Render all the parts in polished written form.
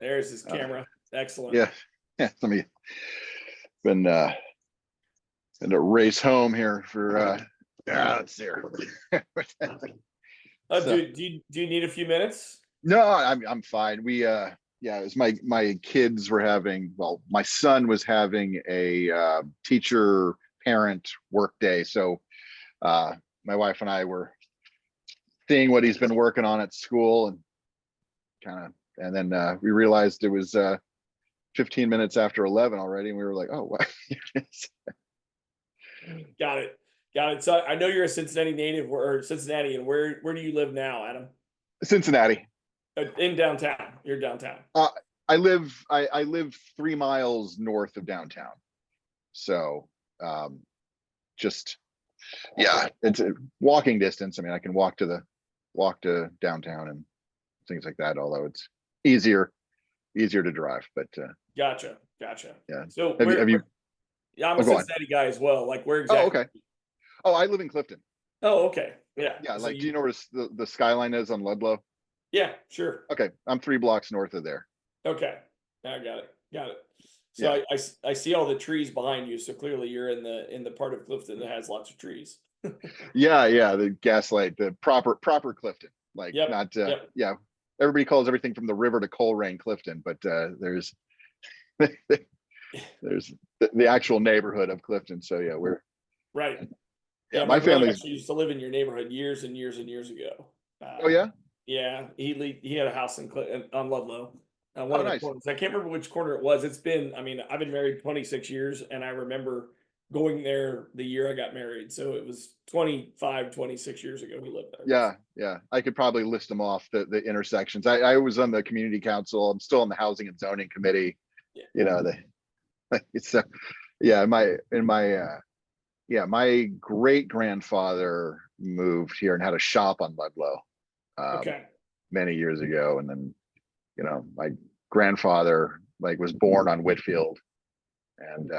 There's his camera. Excellent. Yeah. Let me been to race home here for let's see here. Do you need a few minutes? No, I'm fine. We it was my kids were having, well, my son was having a teacher parent work day, so my wife and I were seeing what he's been working on at school, and then we realized it was 15 minutes after 11 already, and we were like, oh, wow. Got it. So I know you're a Cincinnati native, or Cincinnati, and where do you live now, Adam? Cincinnati. In downtown. You're downtown. I live 3 miles north of downtown, so just it's a walking distance. I mean, I can walk to downtown and things like that, although it's easier to drive, but Gotcha. yeah. So have you yeah, I'm a Cincinnati guy as well. Like, where exactly? Oh, okay. Oh, I live in Clifton. Oh, okay. Yeah. Yeah. So Like, do you know where the skyline is on Ludlow? Yeah, sure. Okay. I'm 3 blocks north of there. Okay. I got it. So yeah. I see all the trees behind you. So clearly you're in the part of Clifton that has lots of trees. Yeah. The Gaslight, the proper Clifton. Like, not yeah. Everybody calls everything from the river to Coleraine Clifton, but there's the actual neighborhood of Clifton. So yeah, we're right. Yeah, my family actually used to live in your neighborhood years and years and years ago. Oh yeah. Yeah, he had a house on Ludlow. One of the nice. corners. I can't remember which corner it was. It's been, I mean, I've been married 26 years, and I remember going there the year I got married. So it was 26 years ago we lived there. Yeah. I could probably list them off, the intersections. I was on the community council. I'm still on the housing and zoning committee. Yeah. You know, it's my great grandfather moved here and had a shop on Ludlow many years ago, and then my grandfather was born on Whitfield, and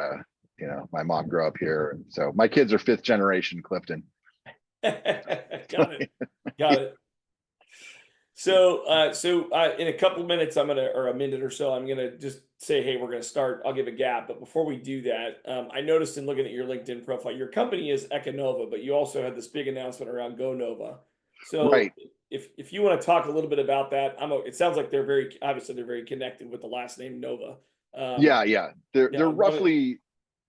my mom grew up here, and so my kids are 5th generation Clifton. Got it. So in a couple minutes, or a minute or so, I'm gonna just say, hey, we're gonna start. I'll give a gap, but before we do that, I noticed in looking at your LinkedIn profile, your company is Ekanova, but you also had this big announcement around Go Nova. So right. If you want to talk a little bit about that, it sounds like they're very connected with the last name Nova. They're roughly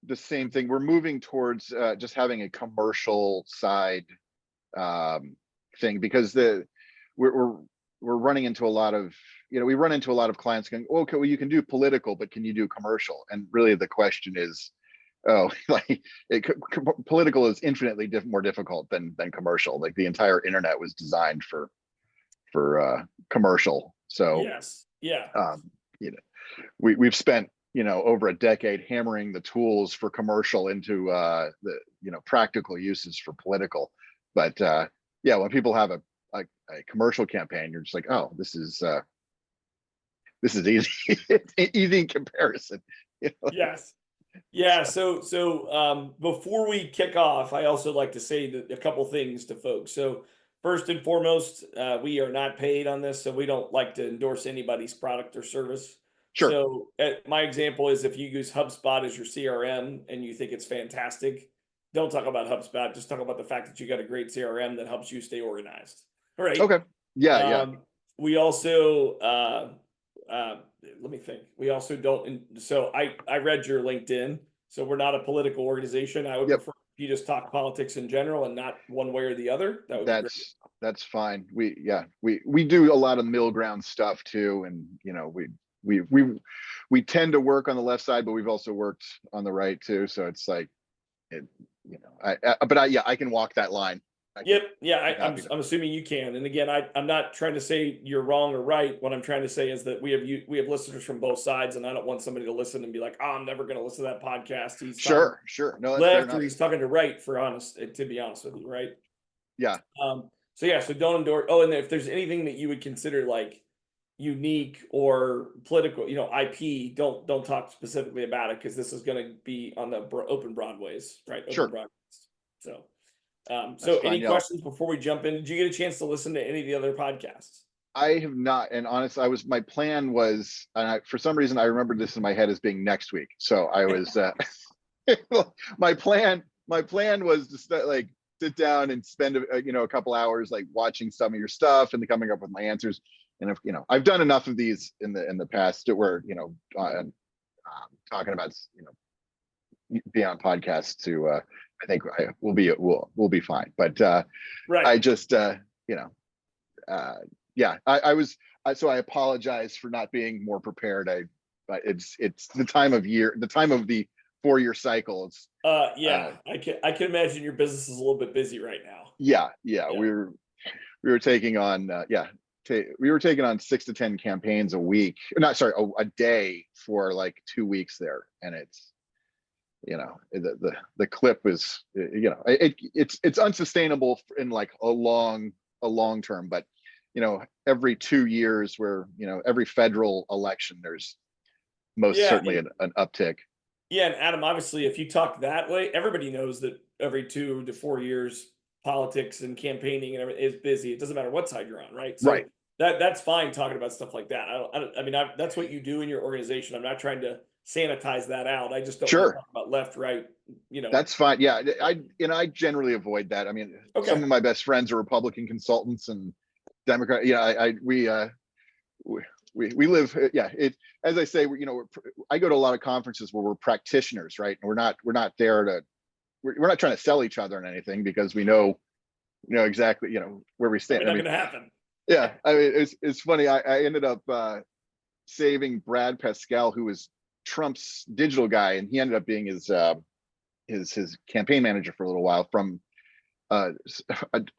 the same thing. We're moving towards just having a commercial side thing, because we're running into a lot of, we run into a lot of clients going, okay, well, you can do political, but can you do commercial? And really the question is, political is infinitely more difficult than commercial. Like, the entire internet was designed for commercial. So yes, yeah. We've spent over a decade hammering the tools for commercial into the practical uses for political. But when people have a commercial campaign, you're just like, oh, this is easy. It's easy in comparison. Yes. Yeah. So before we kick off, I also like to say a couple things to folks. So first and foremost, we are not paid on this, so we don't like to endorse anybody's product or service. Sure. So my example is, if you use HubSpot as your CRM and you think it's fantastic, don't talk about HubSpot. Just talk about the fact that you got a great CRM that helps you stay organized. Right. Okay. Yeah. We also let me think. We also don't. So I read your LinkedIn. So we're not a political organization. I would prefer if you just talk politics in general and not one way or the other. That's fine. We do a lot of middle ground stuff too, and we tend to work on the left side, but we've also worked on the right too. So it's like, I can walk that line. I'm assuming you can. And again, I'm not trying to say you're wrong or right. What I'm trying to say is that we have listeners from both sides, and I don't want somebody to listen and be like, oh, I'm never going to listen to that podcast. He's sure. No, left, or he's talking to right, to be honest with you, right? Yeah. So don't endorse. Oh, and if there's anything that you would consider like unique or political, IP, don't talk specifically about it, because this is going to be on the open broadways, right? Sure. Open broadways. So any questions before we jump in? Did you get a chance to listen to any of the other podcasts? I have not, and honestly, my plan was, and for some reason I remembered this in my head as being next week. So I was, my plan was to sit down and spend a couple hours like watching some of your stuff and coming up with my answers. And if I've done enough of these in the past where talking about be on podcasts to I think we'll be fine. But Right. I just yeah, so I apologize for not being more prepared. But it's the time of the 4-year cycle. It's Yeah, I can imagine your business is a little bit busy right now. yeah. Yeah. We were taking on we were taking on 6 to 10 campaigns a week, not sorry, a day for like 2 weeks there, and it's the clip was it's unsustainable in like a long term. But every 2 years, where every federal election, there's most Yeah, certainly an uptick. Yeah, and Adam, obviously, if you talk that way, everybody knows that every 2 to 4 years, politics and campaigning and everything is busy. It doesn't matter what side you're on, right? So Right. that's fine talking about stuff like that. I mean, that's what you do in your organization. I'm not trying to sanitize that out. I just don't want to Sure. talk about left, right. That's fine. Yeah, I generally avoid that. I mean, Okay. some of my best friends are Republican consultants and Democrat. We live. Yeah, as I say, I go to a lot of conferences where we're practitioners, right? And we're not there to we're not trying to sell each other on anything, because we know exactly where we stand. Not going to happen. Yeah, I mean, it's funny. I ended up saving Brad Pascal, who was Trump's digital guy, and he ended up being his campaign manager for a little while, from a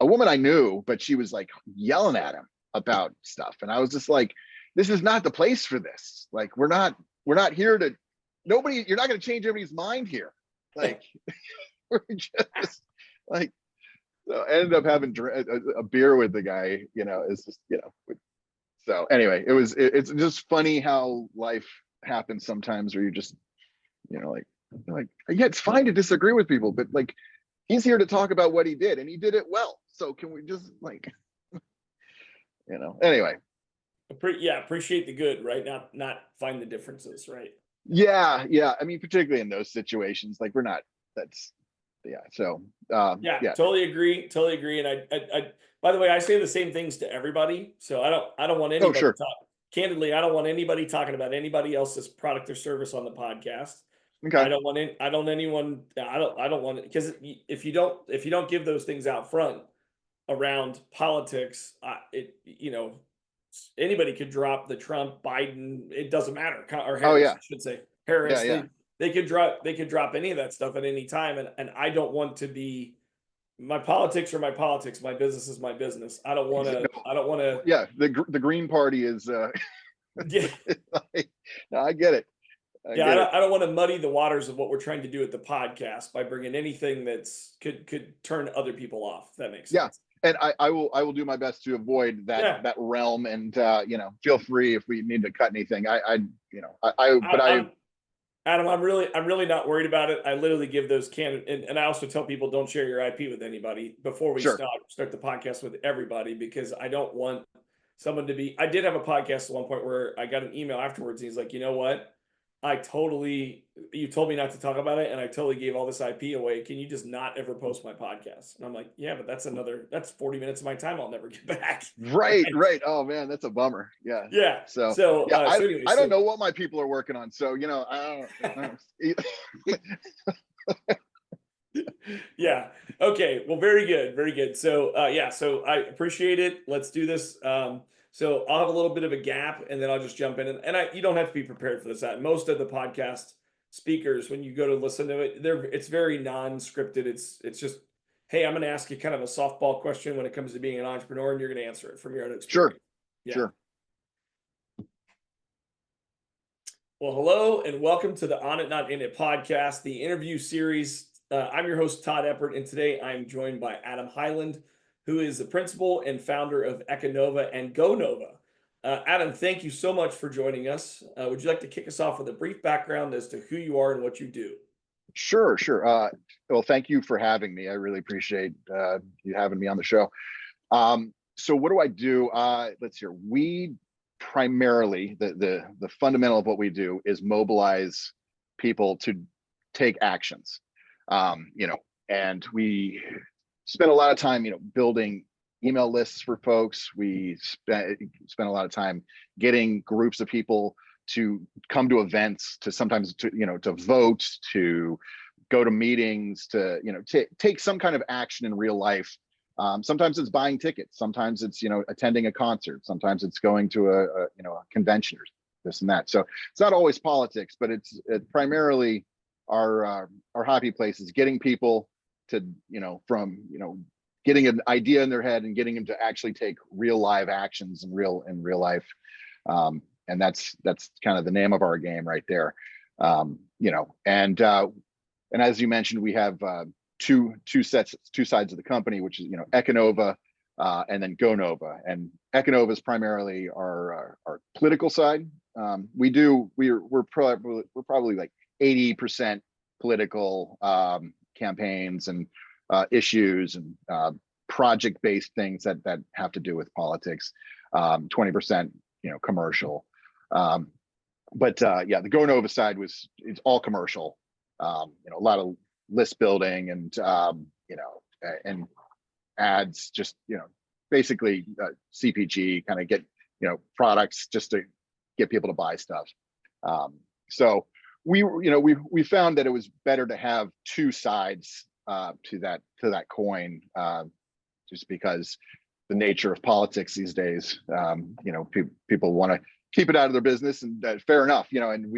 woman I knew, but she was like yelling at him about stuff, and I was just like, this is not the place for this. Like, we're not here to you're not going to change everybody's mind here. Like, we're just like, so I ended up having a beer with the guy. It's just so anyway, it's just funny how life happens sometimes, where you just like, yeah, it's fine to disagree with people, but like, he's here to talk about what he did, and he did it well. So can we just like, anyway. Appreciate the good, right? Not find the differences, right? Yeah. I mean, particularly in those situations, like, we're not. That's yeah. So Yeah, yeah. totally agree. Totally agree. And by the way, I say the same things to everybody. So I don't want Oh, anybody sure. candidly, I don't want anybody talking about anybody else's product or service on the podcast. Okay. I don't want it, because if you don't give those things out front around politics, anybody could drop the Trump, Biden, it doesn't matter, or Oh, Harris, yeah. I should say Harris. Yeah. They could drop any of that stuff at any time, and I don't want to be. My politics are my politics. My business is my business. I don't want to. I don't want to. Yeah. The Green Party is. Yeah, I get it. I don't want to muddy the waters of what we're trying to do at the podcast by bringing anything that's could turn other people off. If that makes sense. Yeah. And I will do my best to avoid that realm. And feel free if we need to cut anything. Adam, I'm really not worried about it. I literally give those and I also tell people, don't share your IP with anybody before we Sure. start the podcast with everybody, because I don't want someone to be. I did have a podcast at one point where I got an email afterwards. And he's like, you know what? You told me not to talk about it, and I totally gave all this IP away. Can you just not ever post my podcast? And I'm like, yeah, but that's 40 minutes of my time I'll never get back. Right. Oh man, that's a bummer. Yeah. Yeah. So yeah, I don't know what my people are working on. So I don't. Yeah. Okay. Well, very good. Very good. So, so I appreciate it. Let's do this. So I'll have a little bit of a gap, and then I'll just jump in, and you don't have to be prepared for this. Most of the podcast speakers, when you go to listen to it, it's very non-scripted. It's just, hey, I'm going to ask you kind of a softball question when it comes to being an entrepreneur, and you're going to answer it from your own experience. Sure. Yeah. Sure. Well, hello, and welcome to the On It Not In It podcast, the interview series. I'm your host, Todd Eppert, and today I'm joined by Adam Hyland, who is the principal and founder of Ekanova and Go Nova. Adam, thank you so much for joining us. Would you like to kick us off with a brief background as to who you are and what you do? Sure. Well, thank you for having me. I really appreciate you having me on the show. So what do I do? Let's hear. We primarily, the fundamental of what we do is mobilize people to take actions. And we spend a lot of time, building email lists for folks. We spend a lot of time getting groups of people to come to events, to sometimes to vote, to go to meetings, to take some kind of action in real life. Sometimes it's buying tickets, sometimes it's attending a concert, sometimes it's going to a convention or this and that. So it's not always politics, but it's primarily our happy place is getting people to from getting an idea in their head and getting them to actually take real live actions in real life. And that's kind of the name of our game right there. And as you mentioned, we have two sides of the company, which is Ekanova and then Go Nova. And Ekanova is primarily our political side. We're probably like 80% political campaigns and issues and project-based things that have to do with politics. 20% commercial. But the Go Nova side it's all commercial. A lot of list building and and ads, just basically CPG, kind of get products just to get people to buy stuff. So we found that it was better to have two sides to that coin, just because the nature of politics these days. People want to keep it out of their business, and fair enough. And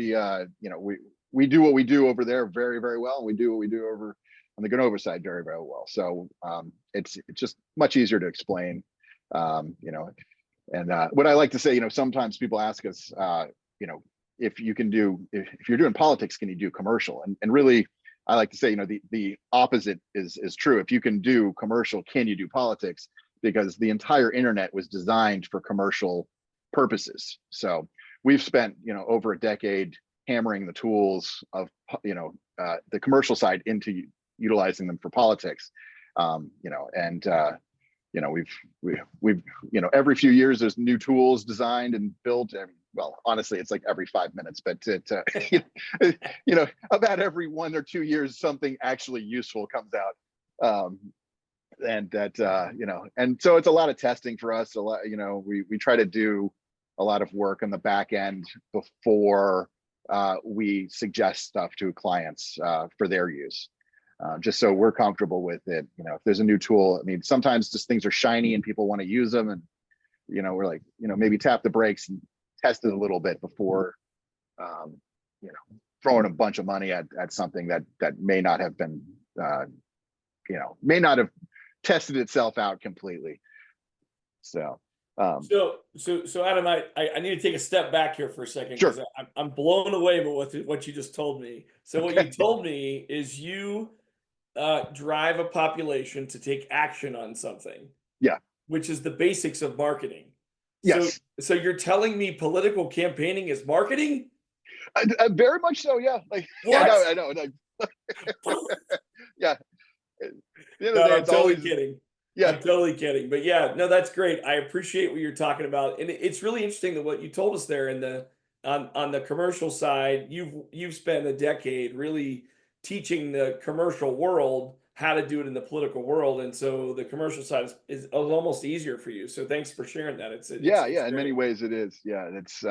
we do what we do over there very, very well. We do what we do over on the Go Nova side very, very well. So it's just much easier to explain. And what I like to say, sometimes people ask us, if you're doing politics, can you do commercial? And really, I like to say, the opposite is true. If you can do commercial, can you do politics? Because the entire internet was designed for commercial purposes. So we've spent, over a decade hammering the tools of, the commercial side into utilizing them for politics. We've every few years there's new tools designed and built. And well, honestly, it's like every 5 minutes, but about every 1 or 2 years, something actually useful comes out. And so it's a lot of testing for us. A lot, we try to do a lot of work on the back end before we suggest stuff to clients for their use, just so we're comfortable with it. If there's a new tool, I mean, sometimes just things are shiny and people want to use them, and we're like, maybe tap the brakes and test it a little bit before, throwing a bunch of money at something that may not have been, may not have tested itself out completely. So Adam, I need to take a step back here for a second. Sure. I'm blown away by what you just told me. So what you told me is you drive a population to take action on something. Yeah. Which is the basics of marketing. Yes. So you're telling me political campaigning is marketing? Very much so. Yeah. Like, what? Yeah, I know. Yeah. I'm totally kidding. Yeah. I'm totally kidding. But yeah, no, that's great. I appreciate what you're talking about. And it's really interesting that what you told us there on the commercial side, you've spent a decade really teaching the commercial world how to do it in the political world. And so the commercial side is almost easier for you. So thanks for sharing that. It's in many ways it is. Yeah. It's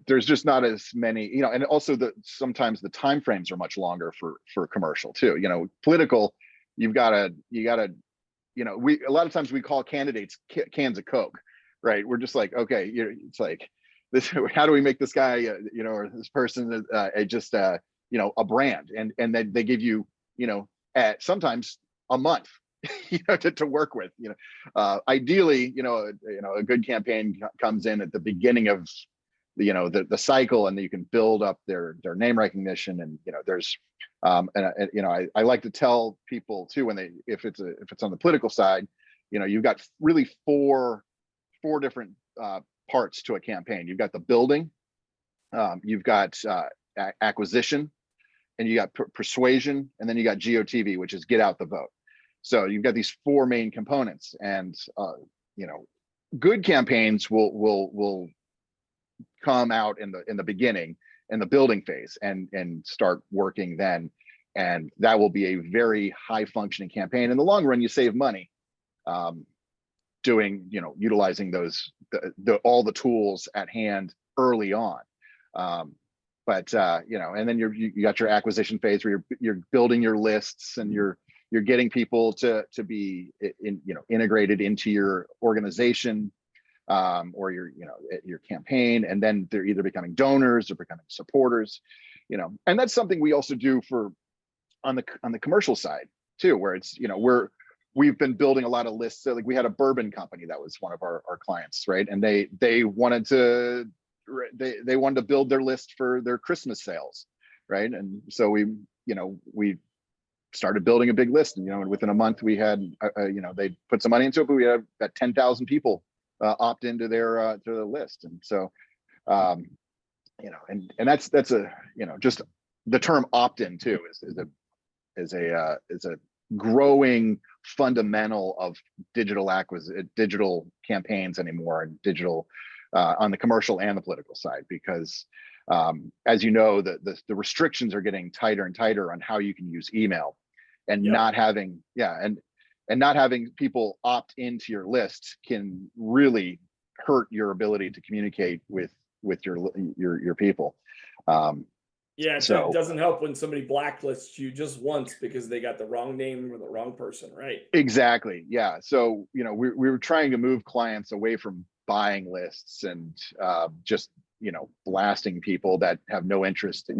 there's just not as many, and also sometimes the time frames are much longer for commercial too. Political, you gotta, a lot of times we call candidates cans of Coke, right? We're just like, okay, it's like this, how do we make this guy, or this person, just, a brand, and then they give you, at sometimes a month, to work with, ideally, a good campaign comes in at the beginning of the cycle, and you can build up their name recognition, and there's I like to tell people too, if it's on the political side, you've got really four different parts to a campaign. You've got the building, you've got acquisition, and you got persuasion, and then you got GOTV, which is get out the vote. So you've got these four main components, and good campaigns will come out in the beginning, in the building phase, and start working then, and that will be a very high functioning campaign. In the long run, you save money doing, utilizing those all the tools at hand early on. But and then you got your acquisition phase where you're building your lists, and you're getting people to be integrated into your organization, or your campaign, and then they're either becoming donors or becoming supporters, and that's something we also do on the commercial side too, where it's we've been building a lot of lists. So like we had a bourbon company that was one of our clients, right? And they wanted to build their list for their Christmas sales, right? And so we started building a big list, and within a month we had they put some money into it, but we had about 10,000 people opt into their to the list. And so and that's a just the term opt-in too is a growing fundamental of digital campaigns anymore, and digital on the commercial and the political side, because as the restrictions are getting tighter and tighter on how you can use email, and not having not having people opt into your list can really hurt your ability to communicate with your people. It doesn't help when somebody blacklists you just once because they got the wrong name or the wrong person, right? Exactly. Yeah. So we were trying to move clients away from buying lists and just blasting people that have no interest,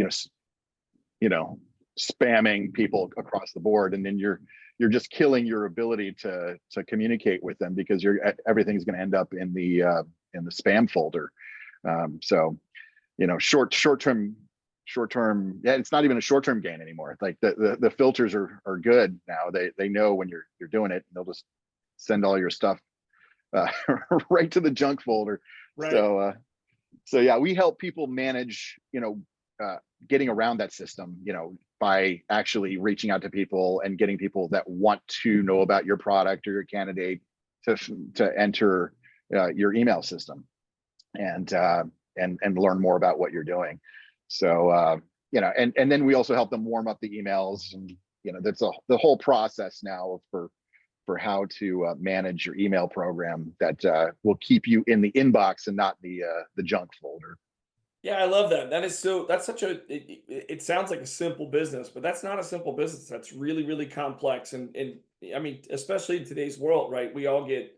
spamming people across the board, and then you're just killing your ability to communicate with them, because everything's going to end up in the spam folder. So short-term, it's not even a short-term gain anymore. Like the filters are good now. They know when you're doing it, and they'll just send all your stuff right to the junk folder. Right. So yeah, we help people manage getting around that system, by actually reaching out to people and getting people that want to know about your product or your candidate to enter your email system, and learn more about what you're doing. So and then we also help them warm up the emails, and that's the whole process now for how to manage your email program that will keep you in the inbox and not the junk folder. Yeah, I love that. That's such it sounds like a simple business, but that's not a simple business. That's really, really complex. And I mean, especially in today's world, right? We all get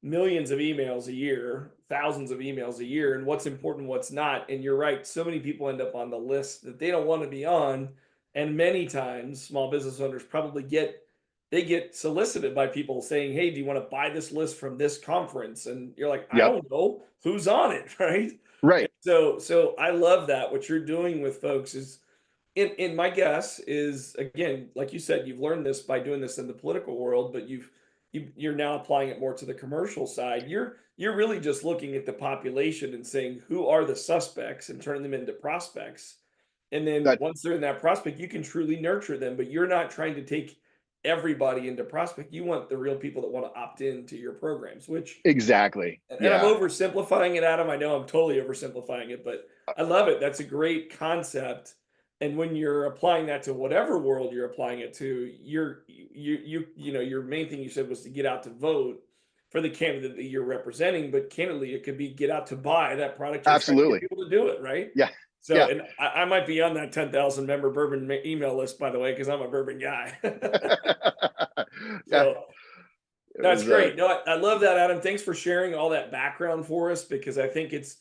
millions of emails a year, thousands of emails a year, and what's important, what's not. And you're right, so many people end up on the list that they don't want to be on. And many times small business owners probably get solicited by people saying, hey, do you want to buy this list from this conference? And you're like, I don't know who's on it, right? Right. So I love that. What you're doing with folks is, in my guess is, again, like you said, you've learned this by doing this in the political world, but you're now applying it more to the commercial side. You're really just looking at the population and saying, who are the suspects, and turning them into prospects. And then once they're in that prospect, you can truly nurture them, but you're not trying to take everybody into prospect. You want the real people that want to opt into your programs, which exactly. And I'm oversimplifying it, Adam. I know I'm totally oversimplifying it, but I love it. That's a great concept. And when you're applying that to whatever world you're applying it to, your main thing you said was to get out to vote for the candidate that you're representing. But candidly, it could be get out to buy that product. Absolutely. People to do it, right? Yeah. So, and I might be on that 10,000 member bourbon email list, by the way, because I'm a bourbon guy. So that's great. No, I love that, Adam. Thanks for sharing all that background for us, because I think it's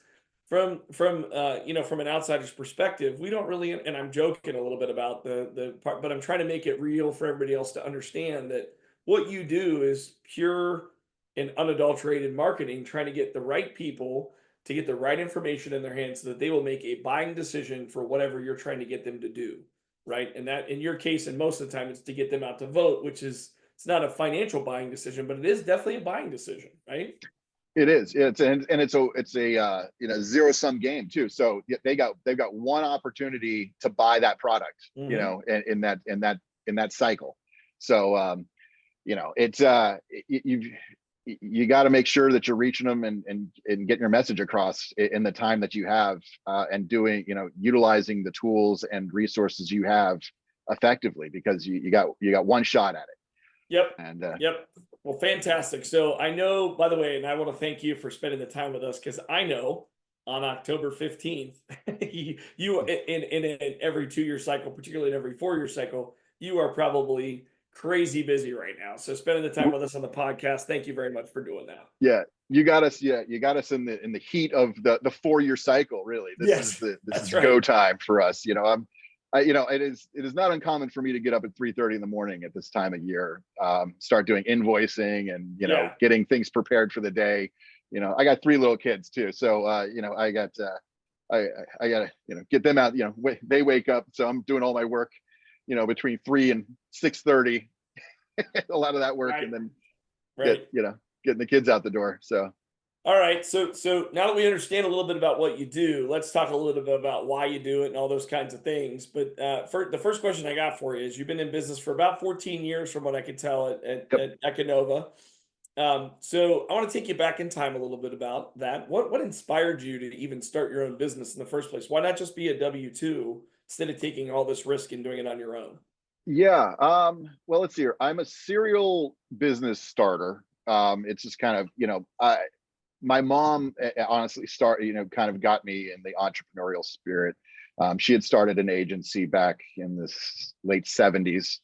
from an outsider's perspective, we don't really, and I'm joking a little bit about the part, but I'm trying to make it real for everybody else to understand that what you do is pure and unadulterated marketing, trying to get the right people to get the right information in their hands so that they will make a buying decision for whatever you're trying to get them to do, right? And that, in your case, and most of the time, it's to get them out to vote, which is, it's not a financial buying decision, but it is definitely a buying decision, right? It is. It's a zero-sum game too. So they've got one opportunity to buy that product, in that cycle. So it's you got to make sure that you're reaching them and getting your message across in the time that you have, and doing, utilizing the tools and resources you have effectively, because you got one shot at it. Yep. And Yep. Well, fantastic. So I know, by the way, and I want to thank you for spending the time with us, because I know on October 15th, you in every 2-year cycle, particularly in every 4-year cycle, you are probably crazy busy right now. So spending the time with us on the podcast, thank you very much for doing that. yeah, you got us in the heat of the 4-year cycle. Really, this is go time for us. It is not uncommon for me to get up at 3:30 in the morning at this time of year, start doing invoicing and getting things prepared for the day. I got 3 little kids too, so I got I gotta get them out. They wake up, so I'm doing all my work between 3 and 6:30. A lot of that work, and then getting the kids out the door. So all right, so now that we understand a little bit about what you do, let's talk a little bit about why you do it and all those kinds of things. But for the first question I got for you is, you've been in business for about 14 years, from what I can tell, at Ekanova. So I want to take you back in time a little bit about that. What inspired you to even start your own business in the first place? Why not just be a W-2 instead of taking all this risk and doing it on your own? Yeah. Well, let's see here. I'm a serial business starter. It's just kind of, my mom honestly kind of got me in the entrepreneurial spirit. She had started an agency back in the late 70s.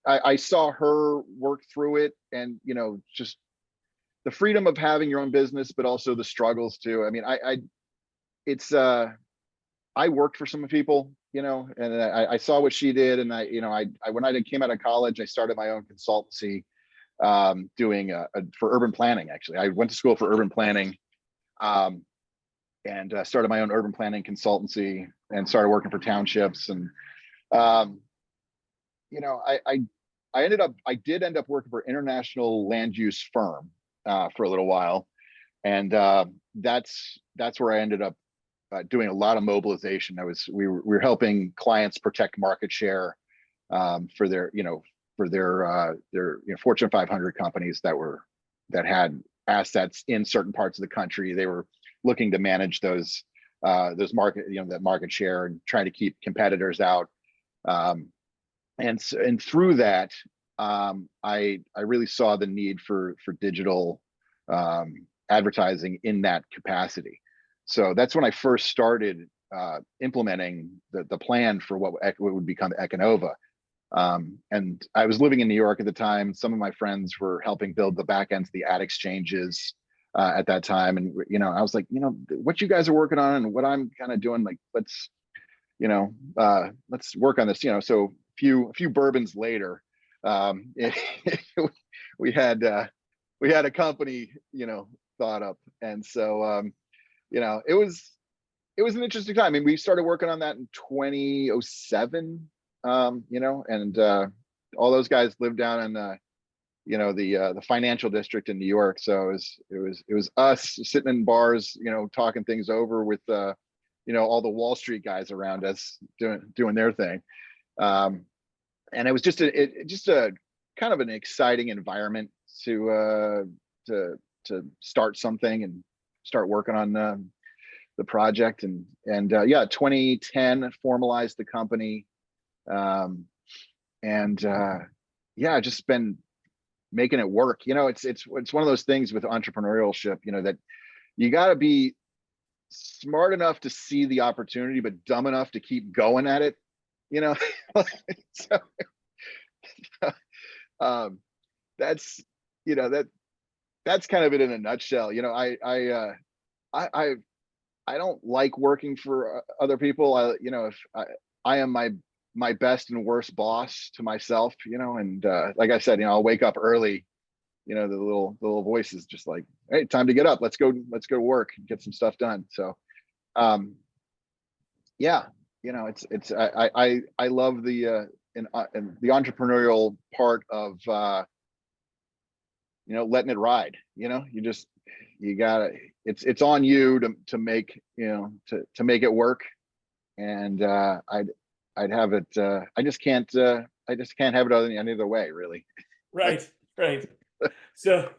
I saw her work through it, and, just the freedom of having your own business, but also the struggles too. I mean, I worked for some people, and I saw what she did. And when I came out of college, I started my own consultancy, doing for urban planning. Actually, I went to school for urban planning, and started my own urban planning consultancy and started working for townships. And, I did end up working for international land use firm, for a little while. And that's where I ended up doing a lot of mobilization. We were helping clients protect market share, for their Fortune 500 companies that had assets in certain parts of the country. They were looking to manage those that market share and trying to keep competitors out. And through that, I really saw the need for digital advertising in that capacity. So that's when I first started implementing the plan for what would become Ekanova. And I was living in New York at the time. Some of my friends were helping build the back ends, the ad exchanges at that time. And, I was like, what you guys are working on and what I'm kind of doing, like, let's work on this, so a few bourbons later, we had a company, thought up. And so, it was an interesting time. I mean, we started working on that in 2007, and all those guys lived down in the financial district in New York. So it was us sitting in bars, talking things over with all the Wall Street guys around us doing their thing. And it was just a kind of an exciting environment to start something and start working on the project. And 2010 formalized the company. Just been making it work. It's one of those things with entrepreneurship, that you got to be smart enough to see the opportunity, but dumb enough to keep going at it. So, that's that's kind of it in a nutshell. I don't like working for other people. I am my best and worst boss to myself, and like I said, I'll wake up early, the little voices just like, hey, time to get up, let's go work and get some stuff done. So I love the entrepreneurial part of letting it ride. You gotta, it's on you to make to make it work. And I'd have it. I just can't have it any other way, really. Like, Right, right. So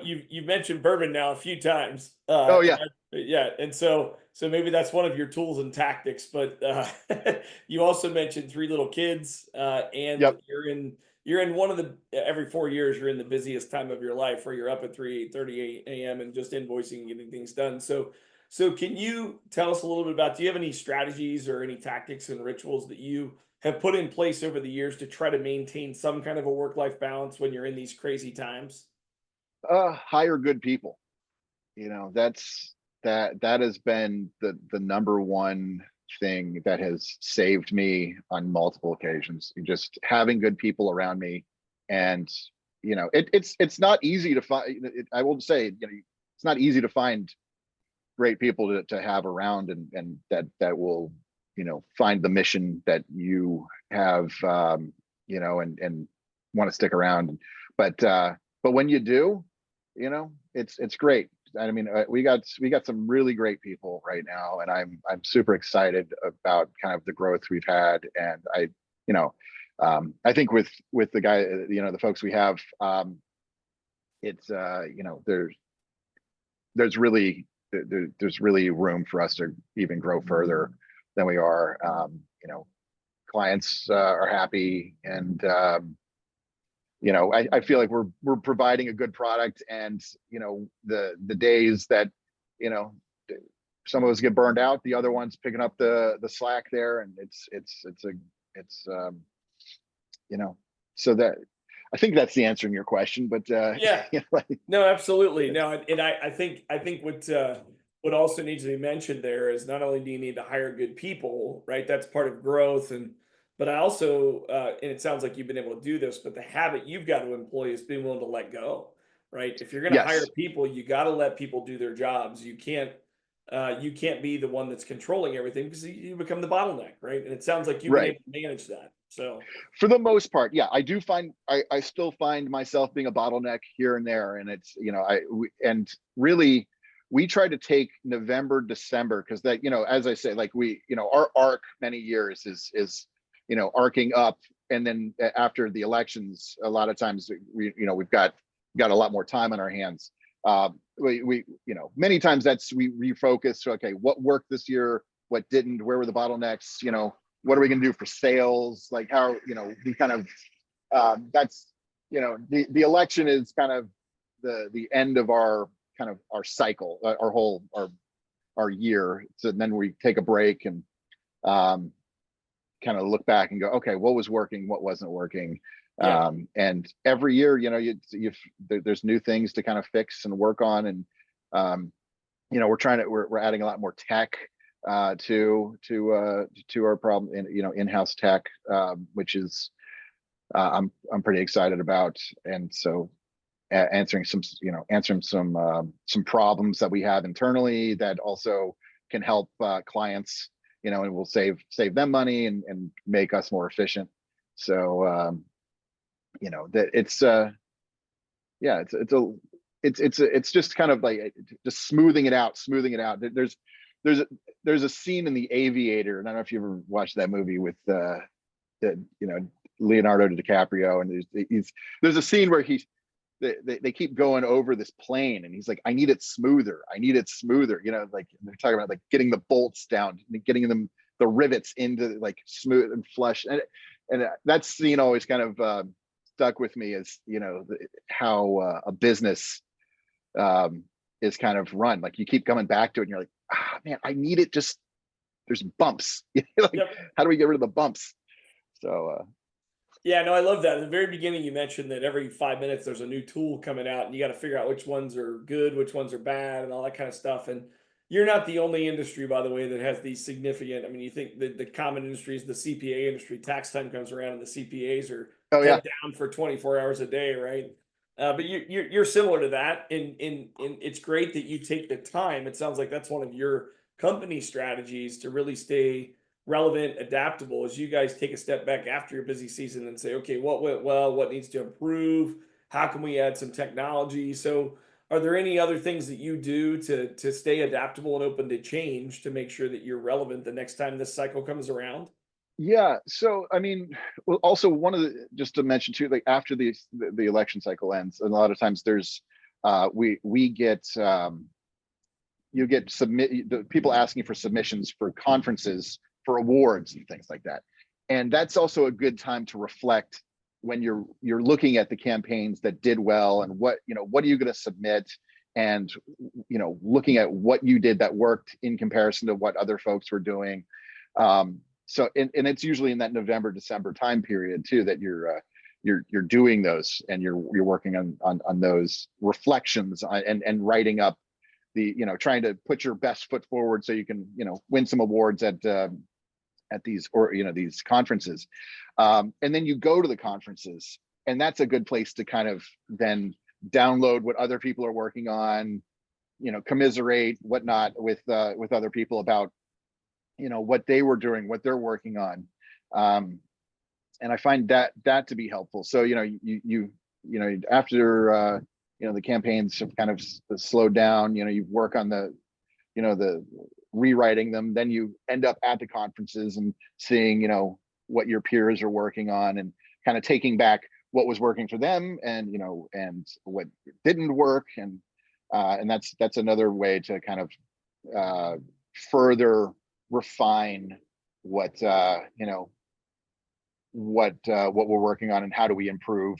you mentioned bourbon now a few times, oh and yeah, yeah, and so maybe that's one of your tools and tactics. But you also mentioned three little kids, and yep, you're in one of the every 4 years you're in the busiest time of your life where you're up at 8:30 a.m. and just invoicing and getting things done. So can you tell us a little bit about? Do you have any strategies or any tactics and rituals that you have put in place over the years to try to maintain some kind of a work-life balance when you're in these crazy times? hire good people. That's that has been the number one thing that has saved me on multiple occasions. Just having good people around me, and it's not easy to find. I will say, it's not easy to find great people to have around, and that will find the mission that you have, and want to stick around. But when you do, it's great. I mean, we got some really great people right now, and I'm super excited about kind of the growth we've had. And you know I think with the guy, the folks we have, it's there's really there's really room for us to even grow further than we are. Clients are happy, and I feel like we're providing a good product. And the days that you know some of us get burned out, the other ones picking up the slack there. And it's so that, I think that's the answer in your question. But Yeah. like, No, absolutely. No, and I think what also needs to be mentioned there is not only do you need to hire good people, right? That's part of growth, but I also and it sounds like you've been able to do this, but the habit you've got to employ is being willing to let go, right? If you're going to hire yes, people, you got to let people do their jobs. You can't be the one that's controlling everything because you become the bottleneck, right? And it sounds like you've been right. able to manage that. So For the most part, yeah, I do find I still find myself being a bottleneck here and there. And it's and really, we try to take November, December, because that, as I say, like, we our arc many years is arcing up. And then after the elections, a lot of times we've got a lot more time on our hands. We many times that's, we refocus. Okay, what worked this year, what didn't, where were the bottlenecks, what are we going to do for sales? Like, how, we kind of, that's, the election is kind of the end of our kind of our cycle, our whole, our year. So then we take a break and kind of look back and go, okay, what was working, what wasn't working. yeah, And every year, there's new things to kind of fix and work on. And we're adding a lot more tech to our problem, in-house tech, which is, I'm pretty excited about. And so answering some problems that we have internally that also can help clients, and will save them money and make us more efficient. So that it's yeah, it's just kind of like just smoothing it out. There's there's a scene in The Aviator, and I don't know if you ever watched that movie with Leonardo DiCaprio. And there's a scene where they keep going over this plane, and he's like, I need it smoother, like they're talking about, like, getting the bolts down, getting the rivets into, like, smooth and flush. And that scene always kind of stuck with me, as how a business is kind of run. Like, you keep coming back to it, and you're like, man, I need it, just, there's bumps. Like, yep. how do we get rid of the bumps? So Yeah, no, I love that. At the very beginning, you mentioned that every 5 minutes there's a new tool coming out, and you got to figure out which ones are good, which ones are bad, and all that kind of stuff. And you're not the only industry, by the way, that has these significant. I mean, you think that the common industry is the CPA industry. Tax time comes around, and the CPAs are oh yeah, head down for 24 hours a day, right? But you're similar to that, and it's great that you take the time. It sounds like that's one of your company strategies to really stay relevant, adaptable, as you guys take a step back after your busy season and say, okay, what went well, what needs to improve, how can we add some technology? So are there any other things that you do to stay adaptable and open to change to make sure that you're relevant the next time this cycle comes around? Yeah. So, I mean, well, also one of the, just to mention too, like after the election cycle ends, and a lot of times there's, we get, you get the people asking for submissions for conferences, for awards and things like that. And that's also a good time to reflect when you're looking at the campaigns that did well, and what, what are you going to submit, and, looking at what you did that worked in comparison to what other folks were doing. So, and it's usually in that November, December time period too, that you're doing those, and you're working on those reflections, and writing up the, trying to put your best foot forward so you can, win some awards at these, or, these conferences. And then you go to the conferences, and that's a good place to kind of then download what other people are working on, commiserate whatnot with other people about, what they were doing, what they're working on. And I find that to be helpful. So, after, the campaigns have kind of slowed down, you work on the rewriting them, then you end up at the conferences and seeing, what your peers are working on, and kind of taking back what was working for them, and, and what didn't work. And that's another way to kind of further refine what, what we're working on, and how do we improve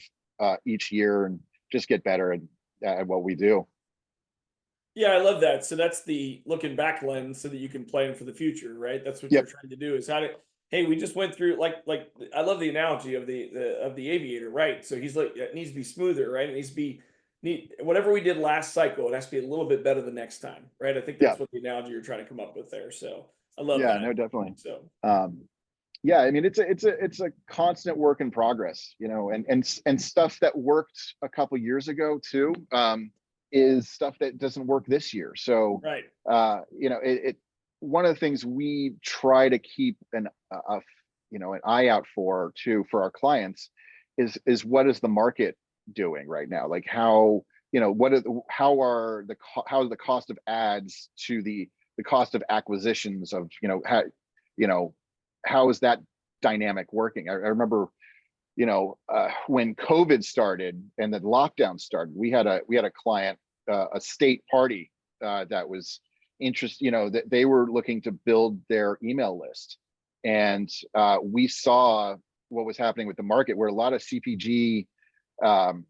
each year, and just get better at what we do. Yeah, I love that. So that's the looking back lens so that you can plan for the future, right? That's what you're Yep. trying to do is how to, hey, we just went through like I love the analogy of the aviator, right? So he's like it needs to be smoother, right? It needs to be need whatever we did last cycle, it has to be a little bit better the next time, right? I think Yeah. that's what the analogy you're trying to come up with there. So I love Yeah. that. No, definitely. So Yeah, I mean, it's a constant work in progress, and stuff that worked a couple years ago too, is stuff that doesn't work this year. So, right. one of the things we try to keep an eye out for too, for our clients, is what is the market doing right now? Like how, how is the cost of ads to the cost of acquisitions of, you know, how is that dynamic working? I remember, when COVID started and the lockdown started, we had a client, a state party, that was interested, that they were looking to build their email list. And we saw what was happening with the market, where a lot of CPG, um,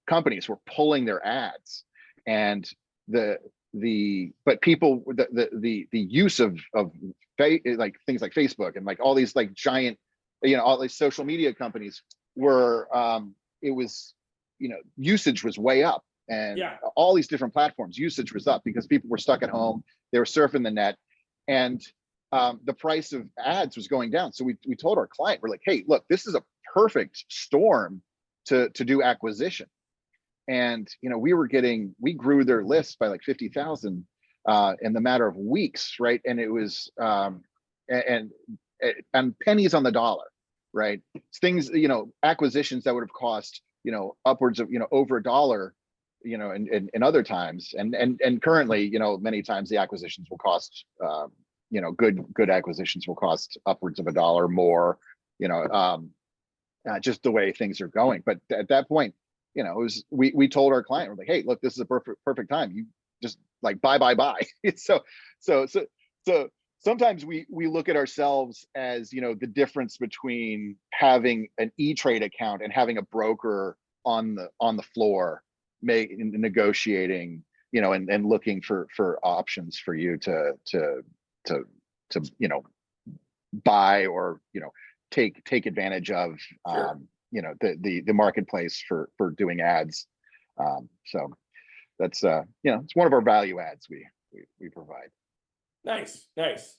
companies were pulling their ads, and but people, the use of like things like Facebook, and like all these like giant, all these social media companies were, it was, usage was way up, and Yeah. all these different platforms usage was up because people were stuck at home, they were surfing the net, and the price of ads was going down. So we told our client, we're like, hey, look, this is a perfect storm to do acquisition. And we grew their list by like 50,000 in the matter of weeks, right? And it was and pennies on the dollar, right? Things, acquisitions that would have cost, upwards of, over $1, in other times, and currently, many times the acquisitions will cost, good acquisitions will cost upwards of $1 more, just the way things are going. But at that point, it was, we told our client, we're like, hey, look, this is a perfect time. You just like buy. so so so so sometimes we look at ourselves as, the difference between having an E-Trade account and having a broker on the floor negotiating, and looking for options for you to buy, or take advantage of, Sure. the marketplace for doing ads. So that's, it's one of our value adds we provide. Nice. Nice.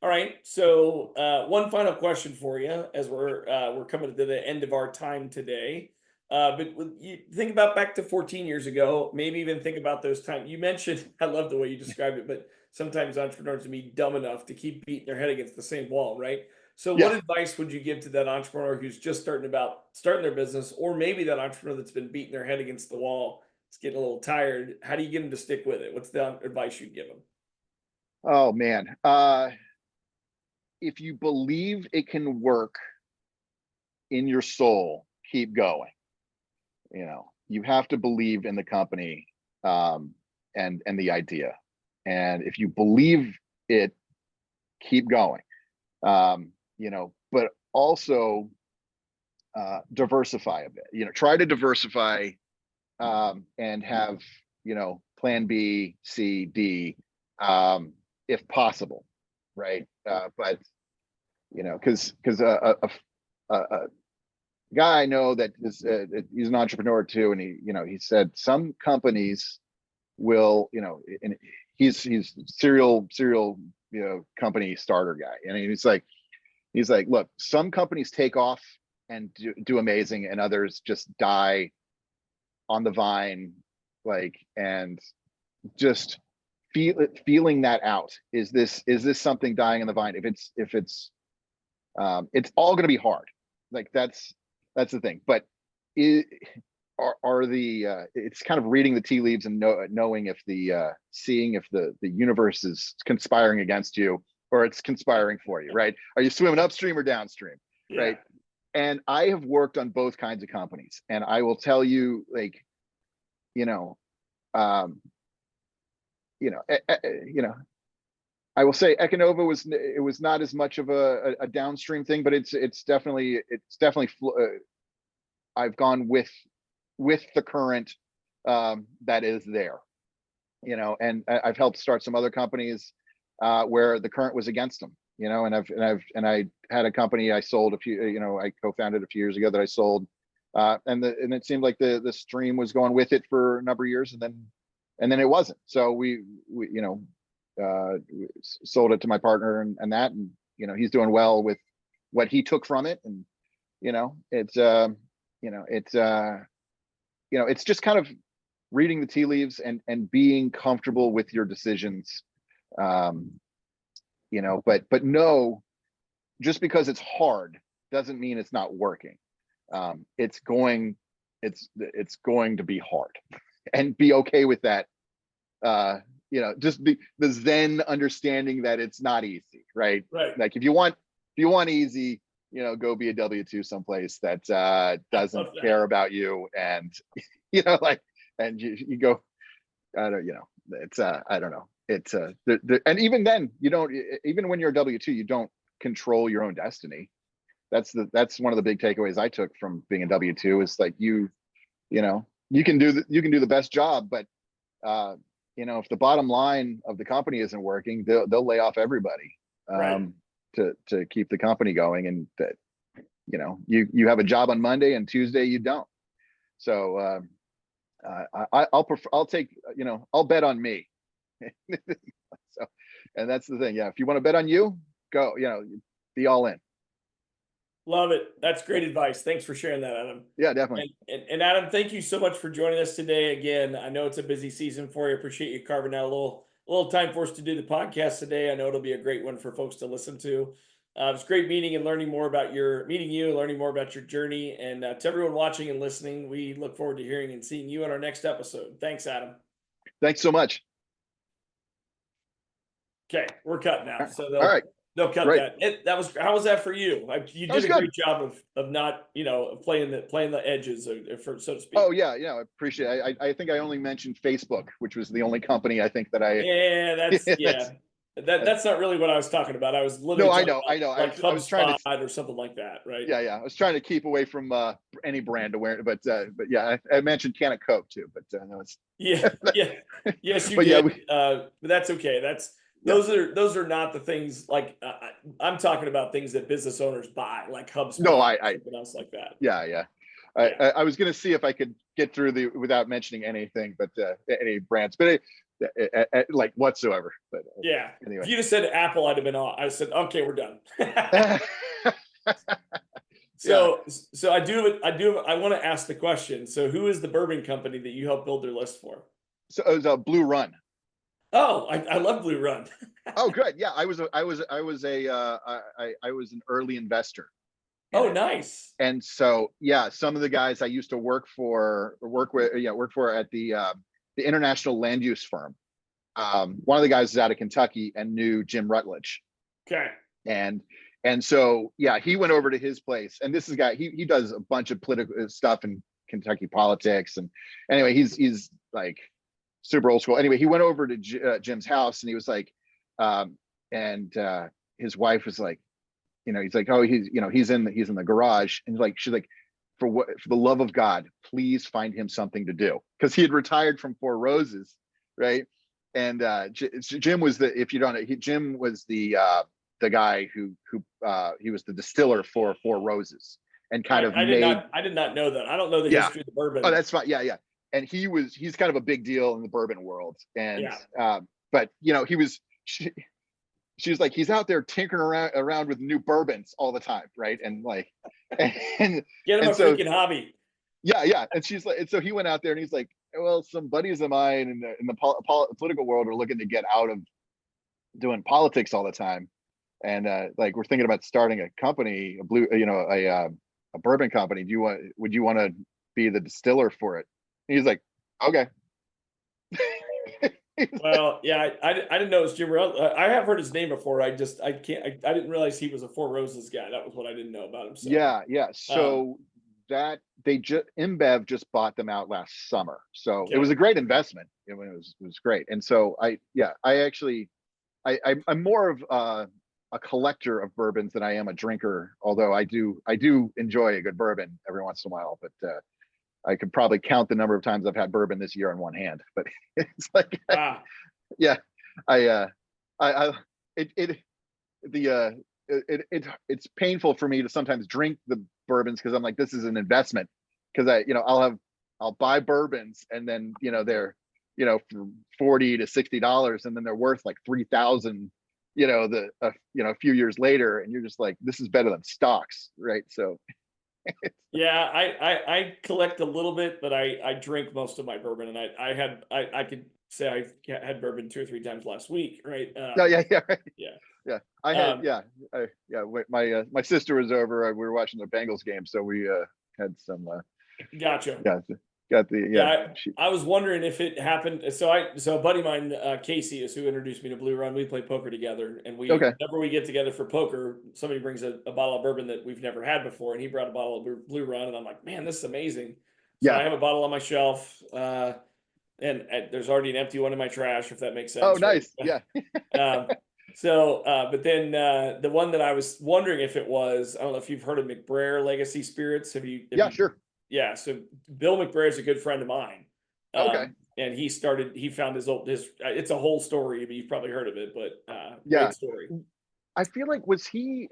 All right. So one final question for you as we're coming to the end of our time today. But you think about back to 14 years ago, maybe even think about those times you mentioned. I love the way you described it, but sometimes entrepreneurs can be dumb enough to keep beating their head against the same wall, right? So what Yeah. advice would you give to that entrepreneur who's just starting their business, or maybe that entrepreneur that's been beating their head against the wall, it's getting a little tired? How do you get them to stick with it? What's the advice you'd give them? Oh man. if you believe it can work in your soul, keep going. You know, you have to believe in the company, and the idea. And if you believe it, keep going. You know, but also diversify a bit. You know, try to diversify, and have, you know, plan B, C, D, if possible, right? But you know, because a guy I know that is he's an entrepreneur too, and he said some companies will, and he's serial company starter guy, and he's like, look, some companies take off and do amazing, and others just die on the vine, and just feeling that out. Is this something dying on the vine? If it's all going to be hard. That's the thing. But it's kind of reading the tea leaves and knowing if seeing if the universe is conspiring against you or it's conspiring for you, right? Are you swimming upstream or downstream, right? And I have worked on both kinds of companies, and I will tell you, I will say Ekanova was not as much of a downstream thing, but it's definitely I've gone with the current that is there, and I've helped start some other companies where the current was against them, and I had a company I sold I co-founded a few years ago that I sold, and it seemed like the stream was going with it for a number of years, and then it wasn't. So we sold it to my partner, and he's doing well with what he took from it, and it's just kind of reading the tea leaves and being comfortable with your decisions, but no, just because it's hard doesn't mean it's not working. It's going to be hard, and be okay with that. Just the Zen understanding that it's not easy, right? Like if you want easy, go be a W-2 someplace that doesn't care about you, and and you go, I don't, it's I don't know, it's and even then, even when you're a W-2, you don't control your own destiny. That's one of the big takeaways I took from being a W-2 is like you can do the best job, but if the bottom line of the company isn't working, they'll lay off everybody to keep the company going, and that you have a job on Monday and Tuesday you don't. So I'll take I'll bet on me. So, and that's the thing. Yeah, if you want to bet on you, go. Be all in. Love it. That's great advice. Thanks for sharing that, Adam. Yeah, definitely. And Adam, thank you so much for joining us today. Again, I know it's a busy season for you. Appreciate you carving out a little time for us to do the podcast today. I know it'll be a great one for folks to listen to. It's great meeting you and learning more about your journey. And to everyone watching and listening, we look forward to hearing and seeing you on our next episode. Thanks, Adam. Thanks so much. Okay, we're cut now. So all right. They'll cut that. How was that for you? You did a great job of not, playing the edges, so to speak. Oh yeah, I appreciate it. I think I only mentioned Facebook, which was the only company I think that I. Yeah, that's not really what I was talking about. I was literally. No, I know. Like I was trying to, or something like that, right? Yeah. I was trying to keep away from any brand awareness, but yeah, I mentioned can of Coke too, but no, it's. Yeah. Yes, you did. But that's okay. Those are not the things I'm talking about things that business owners buy, like HubSpot. No, something else like that. Yeah. I was going to see if I could get through without mentioning anything, but any brands, but like whatsoever. But yeah, anyway. If you just said Apple, I'd have been off. I said, okay, we're done. So I want to ask the question. So who is the bourbon company that you helped build their list for? So it was a Blue Run. Oh, I love Blue Run. Oh, good. Yeah, I was an early investor. Oh, nice. And so, yeah, some of the guys I used to work for at the international land use firm. One of the guys is out of Kentucky and knew Jim Rutledge. Okay. And so yeah, he went over to his place, and this is a guy, he does a bunch of political stuff in Kentucky politics, and anyway, he's like super old school. Anyway, he went over to Jim's house, and he was like, and his wife was like, he's like, oh, he's in the garage, and she's like, for the love of God, please find him something to do, because he had retired from Four Roses, right? And Jim was Jim was the guy who he was the distiller for Four Roses, and kind of I made. I did not know that. I don't know the Yeah. history of the bourbon. Oh, that's fine. Yeah. And he's kind of a big deal in the bourbon world. And but she was like, he's out there tinkering around with new bourbons all the time, right? And like, and get him a freaking hobby. Yeah. And she's like, and so he went out there, and he's like, well, some buddies of mine in the political world are looking to get out of doing politics all the time, and like, we're thinking about starting a company, a bourbon company. Would you want to be the distiller for it? And he's like, okay. Well, yeah, I didn't know it was Jim Rowe. I have heard his name before. I didn't realize he was a Four Roses guy. That was what I didn't know about him. So. Yeah. So that InBev just bought them out last summer, so it was a great investment. It was great. And so I'm more of a collector of bourbons than I am a drinker. Although I do enjoy a good bourbon every once in a while, but I could probably count the number of times I've had bourbon this year on one hand. But it's like, yeah, it's painful for me to sometimes drink the bourbons, because I'm like, this is an investment, because I'll buy bourbons, and then they're for $40 to $60, and then they're worth like $3,000 a few years later, and you're just like, this is better than stocks, right? So yeah, I collect a little bit, but I drink most of my bourbon, and I could say I had bourbon 2 or 3 times last week, right? Right. Yeah. I had my sister was over. We were watching the Bengals game, so we had some. Gotcha. Got the I was wondering if it happened. So a buddy of mine, Casey, is who introduced me to Blue Run. We play poker together, and whenever we get together for poker, somebody brings a bottle of bourbon that we've never had before, and he brought a bottle of Blue Run, and I'm like, man, this is amazing. So I have a bottle on my shelf, and there's already an empty one in my trash, if that makes sense. Oh, nice. Right? Yeah. But then the one that I was wondering if it was, I don't know if you've heard of McBrayer Legacy Spirits. Sure. Yeah, so Bill McBrayer is a good friend of mine. Okay. And he found his it's a whole story, but you've probably heard of it, but great story. I feel like, was he,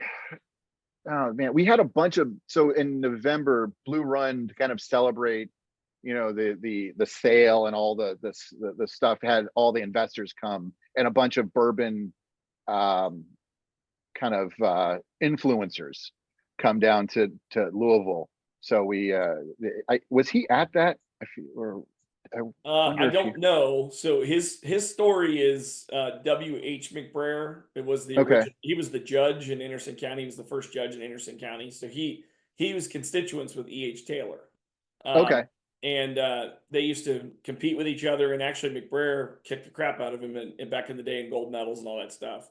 oh man, we had a bunch of, so in November, Blue Run, to kind of celebrate, the sale and all the stuff, had all the investors come, and a bunch of bourbon kind of influencers come down to Louisville. So was he at that? I don't know. So his story is W.H. McBrayer. It was he was the judge in Anderson County. He was the first judge in Anderson County. So he was constituents with E.H. Taylor. And they used to compete with each other. And actually, McBrayer kicked the crap out of him back in the day in gold medals and all that stuff.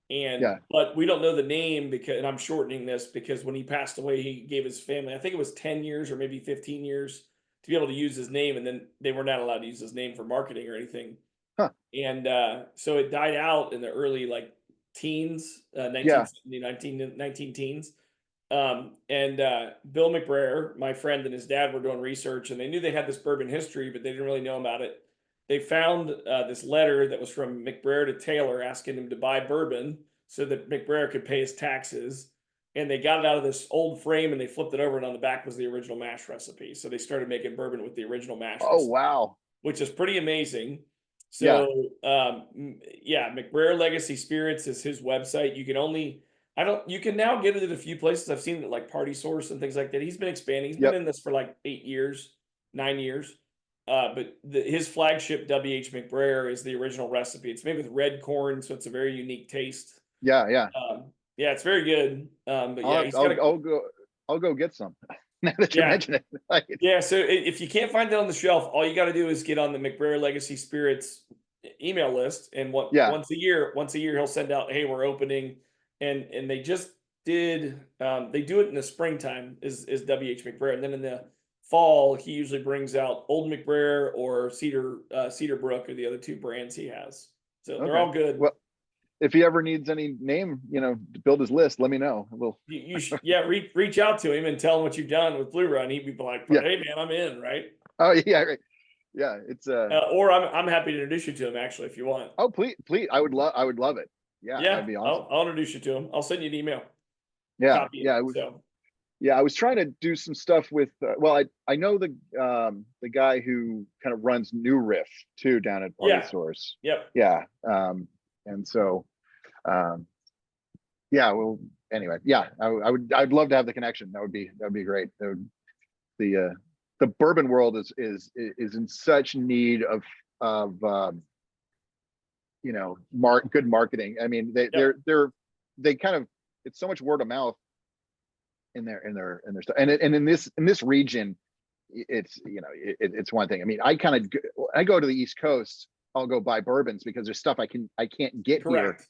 But we don't know the name, and I'm shortening this, because when he passed away, he gave his family, I think it was 10 years or maybe 15 years to be able to use his name. And then they were not allowed to use his name for marketing or anything. And so it died out in the early teens, 19 teens. And Bill McBrayer, my friend, and his dad were doing research, and they knew they had this bourbon history, but they didn't really know about it. They found this letter that was from McBrayer to Taylor asking him to buy bourbon so that McBrayer could pay his taxes. And they got it out of this old frame, and they flipped it over, and on the back was the original mash recipe. So they started making bourbon with the original mash recipe, wow. Which is pretty amazing. So McBrayer Legacy Spirits is his website. You can now get it at a few places. I've seen it like Party Source and things like that. He's been expanding. He's been in this for 9 years. But his flagship, W.H. McBrayer, is the original recipe. It's made with red corn, so it's a very unique taste. It's very good. But I'll go get some. Now that you mention it. So if you can't find it on the shelf, all you got to do is get on the McBrayer Legacy Spirits email list, and once a year he'll send out, hey, we're opening and they just did they do it in the springtime is WH McBrayer, and then in the fall he usually brings out Old McBrayer or Cedar Brook are the other two brands he has. So they're Okay. all good. Well, if he ever needs any name, to build his list, let me know. We'll You should, yeah, reach out to him and tell him what you've done with Blue Run. He'd be like, yeah. hey man, I'm in, right? Oh yeah, right. Yeah, it's or I'm happy to introduce you to him actually if you want. oh please, I would love it. Yeah, that'd be awesome. I'll introduce you to him. I'll send you an email. Yeah, Copy yeah. it, Yeah, I was trying to do some stuff with. Well, I know the guy who kind of runs New Riff too down at Party Source. Yep. Yeah. And so, yeah. Well, anyway, yeah. I'd love to have the connection. That'd be great. The bourbon world is in such need of good marketing. I mean, they kind of, it's so much word of mouth in their stuff, and in this region, it's it's one thing. I mean, I go to the East Coast, I'll go buy bourbons because there's stuff I can't get Correct.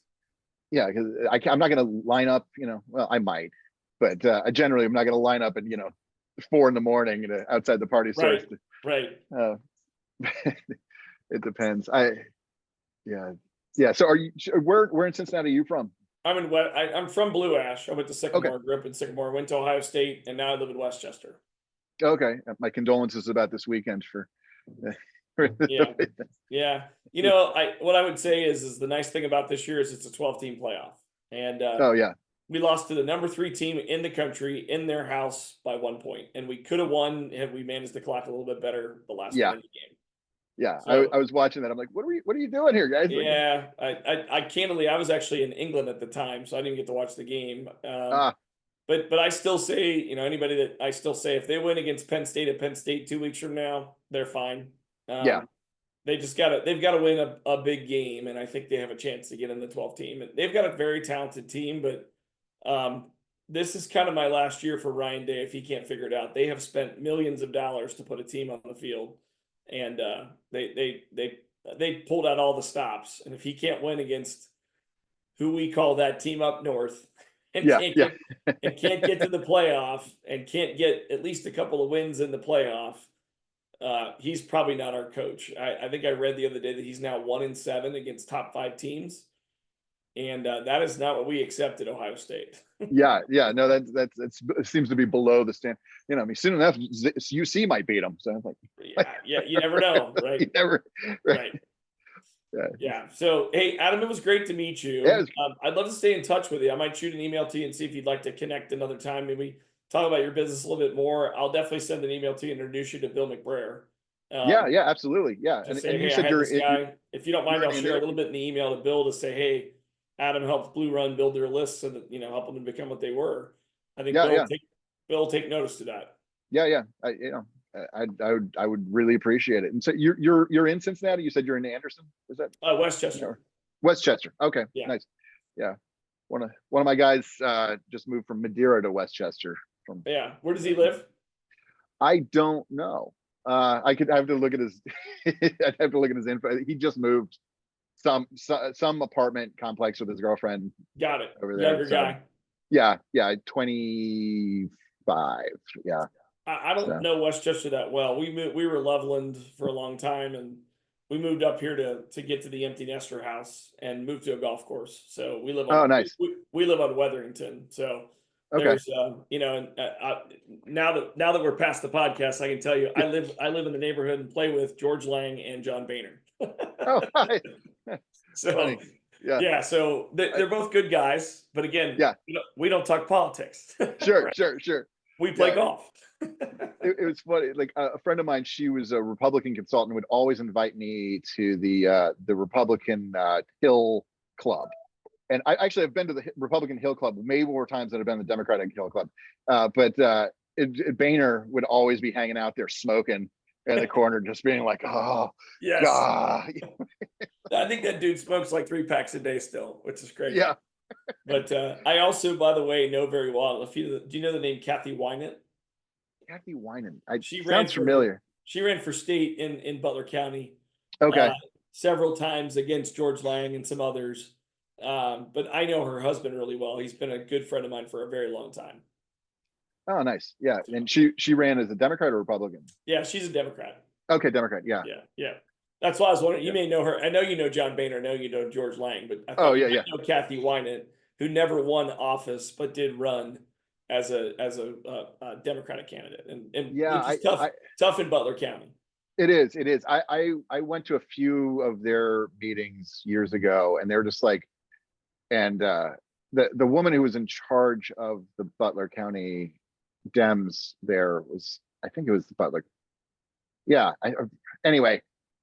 here. Yeah, because I'm not going to line up. Well, I might, but generally I'm not going to line up at 4 a.m. outside the Party Source. Right. It depends. Yeah. So are you? Where in Cincinnati are you from? I'm from Blue Ash. I went to Sycamore, grew up in Sycamore, went to Ohio State, and now I live in Westchester. Okay. My condolences about this weekend for yeah. What I would say is the nice thing about this year is it's a 12-team playoff. And oh yeah. We lost to the number 3 team in the country in their house by 1 point. And we could have won had we managed to clock a little bit better the last game. Yeah, so, I was watching that. I'm like, what are you doing here, guys? Yeah, I candidly, I was actually in England at the time, so I didn't get to watch the game. But I still say, anybody that I still say if they win against Penn State at Penn State 2 weeks from now, they're fine. They've got to win a big game, and I think they have a chance to get in the 12th team. And they've got a very talented team, but this is kind of my last year for Ryan Day if he can't figure it out. They have spent millions of dollars to put a team on the field. And they pulled out all the stops, and if he can't win against who we call that team up north, and can't get to the playoff, and can't get at least a couple of wins in the playoff, he's probably not our coach. I think I read the other day that he's now 1-7 against top 5 teams, and that is not what we accept at Ohio State. No, that seems to be below the stand. I mean, soon enough, UC might beat them. So I'm like, you never know, right? You never, right. Yeah. So, hey, Adam, it was great to meet you. Yeah, I'd love to stay in touch with you. I might shoot an email to you and see if you'd like to connect another time. Maybe talk about your business a little bit more. I'll definitely send an email to you and introduce you to Bill McBrayer. Yeah, absolutely. Yeah. And you said you're this guy. If you don't mind, I'll share a little bit in the email to Bill to say, hey, Adam helped Blue Run build their list so that, help them to become what they were. I think Bill will take notice to that. Yeah. I would really appreciate it. And so you're in Cincinnati. You said you're in Anderson. Is that Westchester? Westchester. Okay. Yeah. Nice. Yeah. One of my guys just moved from Madeira to Westchester. Where does he live? I don't know. I have to look at his. I'd have to look at his info. He just moved some apartment complex with his girlfriend. Got it. Over there. Younger guy. Yeah. 25. Yeah. I don't know Westchester that well. We were Loveland for a long time, and we moved up here to get to the empty nester house and moved to a golf course. So we live on. Nice. We live on Wetherington. So okay. There's now that we're past the podcast, I can tell you I live in the neighborhood and play with George Lang and John Boehner. Oh, hi. So funny. Yeah. So they're both good guys, but again, we don't talk politics. Sure. We play golf. It was funny. Like a friend of mine, she was a Republican consultant, would always invite me to the Republican Hill Club. And I actually have been to the Republican Hill Club maybe more times than I've been to the Democratic Hill Club. But Boehner would always be hanging out there smoking in the corner, just being like, oh, yes. God. I think that dude smokes like 3 packs a day still, which is crazy. Yeah. But I also, by the way, know very well. Do you know the name Kathy Wynant? Kathy Wynant. Sounds familiar. She ran for state in Butler County. Okay. Several times against George Lang and some others. But I know her husband really well. He's been a good friend of mine for a very long time. Oh, nice. Yeah. So, And she ran as a Democrat or Republican? yeah, she's a Democrat. Okay, Democrat. Yeah. Yeah, yeah. That's why I was wondering. You Yeah. may know her. I know you know John Boehner. I know you know George Lang, but I Oh, thought you yeah, might yeah. know Kathy Wynant, who never won office but did run as a Democratic candidate, and Yeah, which is tough in Butler County. it is. It is. I went to a few of their meetings years ago, and they were just like, and the woman who was in charge of the Butler County Dems there was, I think it was the Butler. Yeah. Anyway,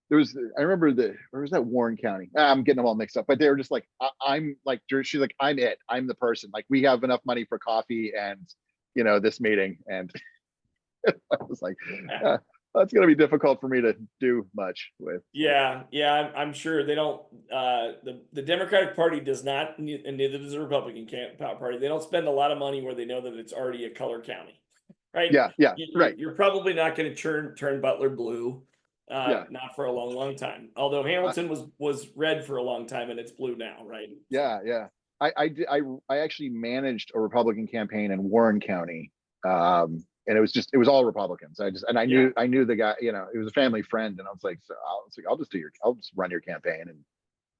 I remember where was that, Warren County? I'm getting them all mixed up, but they were just like, I'm like, she's like, I'm the person. Like, we have enough money for coffee and, this meeting. And I was like, that's going to be difficult for me to do much with. Yeah, yeah, I'm sure they don't. The Democratic Party does not, and neither does the Republican Party. They don't spend a lot of money where they know that it's already a color county, right? Yeah, yeah, right. You're probably not going to turn Butler blue, Yeah. not for a long, long time. Although Hamilton was red for a long time, and it's blue now, right? Yeah, yeah. I actually managed a Republican campaign in Warren County. And it was all Republicans. I knew the guy, it was a family friend, and I was like, I'll just run your campaign.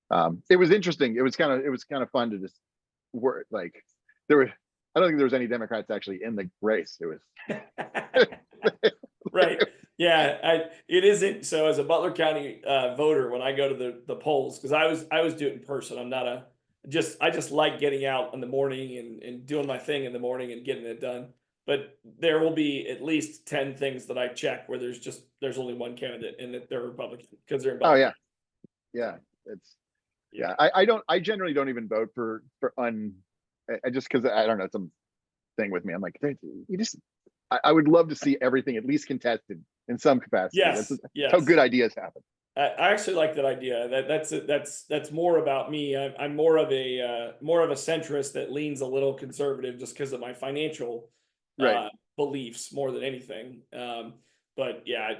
And it was interesting. It was kind of fun to just work. Like, I don't think there was any Democrats actually in the race. It was right. Yeah, it isn't. So as a Butler County voter, when I go to the polls, because I was doing it in person. I'm not I just like getting out in the morning and doing my thing in the morning and getting it done. But there will be at least 10 things that I check where there's only one candidate and that they're Republican because they're in Butler. Oh, yeah. Yeah. I generally don't even vote for I just, because I don't know, some thing with me. I'm like, I would love to see everything at least contested in some capacity. Yes, that's how good ideas happen. I actually like that idea. That's more about me. I'm more of a centrist that leans a little conservative just because of my financial beliefs more than anything. But yeah,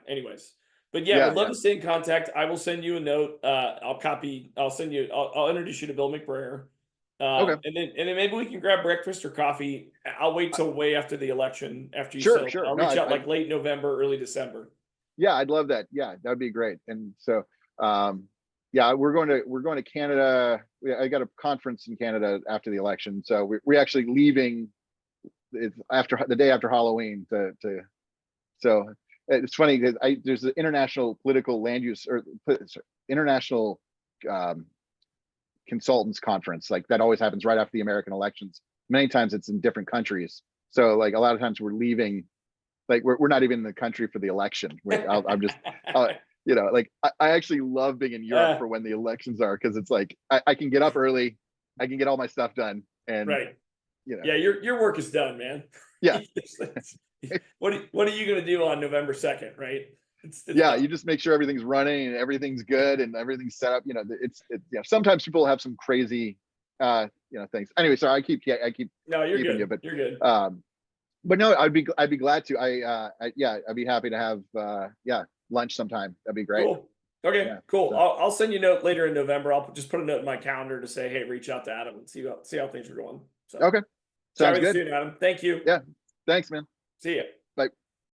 anyways. But yeah, would love to stay in contact. I will send you a note. I'll introduce you to Bill McBrayer. Okay. And then maybe we can grab breakfast or coffee. I'll wait till way after the election, after you Sure, settle. sure. I'll reach out like late November, early December. Yeah, I'd love that. Yeah, that'd be great. And so yeah, we're going to Canada. I got a conference in Canada after the election. So we're actually leaving after the day after Halloween so it's funny because there's the international political land use or international consultants conference, like that always happens right after the American elections. Many times it's in different countries. So like a lot of times we're leaving, like we're not even in the country for the election. I'm just, like I actually love being in Europe for when the elections are, because it's like I can get up early, I can get all my stuff done, and yeah, your work is done, man. Yeah. What are you going to do on November 2nd, right? It's you just make sure everything's running and everything's good and everything's set up. Sometimes people have some crazy things. Anyway, sorry, I keep no, you're good. You, but you're good. But no, I'd be glad to. I'd be happy to have lunch sometime. That'd be great. Cool. Okay, cool. So I'll send you a note later in November. I'll just put a note in my calendar to say, hey, reach out to Adam and see how things are going. So okay. Sounds good. Soon, Adam. Thank you. Yeah. Thanks, man. See ya.